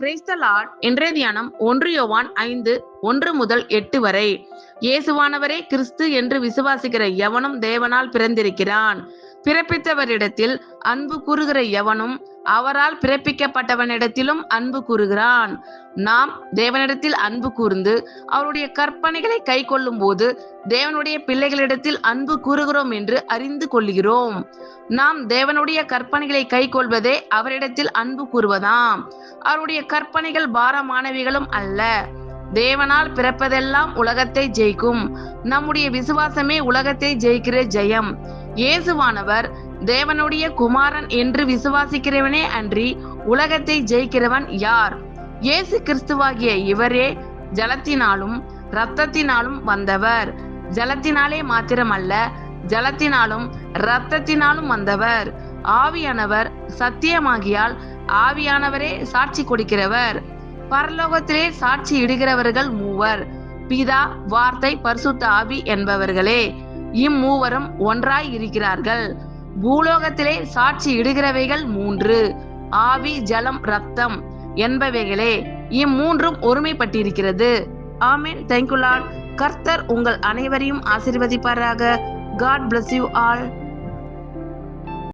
Praise the Lord. இன்றைய தியானம் 1 யோவான் 5:1-8 வரை. இயேசுவானவரே கிறிஸ்து என்று விசுவாசிக்கிற எவனும் தேவனால் பிறந்திருக்கிறான். பிறப்பித்தவரிடத்தில் அன்பு கூறுகிற எவனும் அவரால் பிறப்பிக்கப்பட்டவனிடத்திலும் அன்பு கூறுகிறான். நாம் தேவனிடத்தில் அன்பு கூர்ந்து அவருடைய கற்பனைகளை கை கொள்ளும் போது தேவனுடைய பிள்ளைகளிடத்தில் அன்பு கூறுகிறோம் என்று அறிந்து கொள்கிறோம். நாம் தேவனுடைய கற்பனைகளை கை கொள்வதே அவரிடத்தில் அன்பு கூறுவதாம். அவருடைய கற்பனைகள் பாரமானவைகளும் அல்ல. தேவனால் பிறப்பதெல்லாம் உலகத்தை ஜெயிக்கும். நம்முடைய விசுவாசமே உலகத்தை ஜெயிக்கிற ஜெயம். இயேசுவானவர் தேவனுடைய குமாரன் என்று விசுவாசிக்கிறவனே அன்றி உலகத்தை ஜெயிக்கிறவன் யார்? இயேசு கிறிஸ்துவாகிய இவரே ஜலத்தினாலும் இரத்தத்தினாலும் வந்தவர். ஜலத்தினாலே மாத்திரமல்ல, ஜலத்தினாலும் இரத்தத்தினாலும் வந்தவர். ஆவியானவர் சத்தியமாகியால் ஆவியானவரே சாட்சி கொடுக்கிறவர். பரலோகத்திலே சாட்சி இடுகிறவர்கள் மூவர், பிதா, வார்த்தை, பரிசுத்த ஆவி என்பவர்களே. இம்மூவரும் ஒன்றாய் இருக்கிறார்கள். பூலோகத்திலே சாட்சி இடுகிறவைகள் 3, ஆவி, ஜலம், இரத்தம் என்பவைகளே. இம்மூன்றும் ஒருமைப்பட்டிருக்கிறது. ஆமென். Thank you Lord. கர்த்தர் உங்கள் அனைவரையும் ஆசீர்வதிப்பாராக. God bless you all.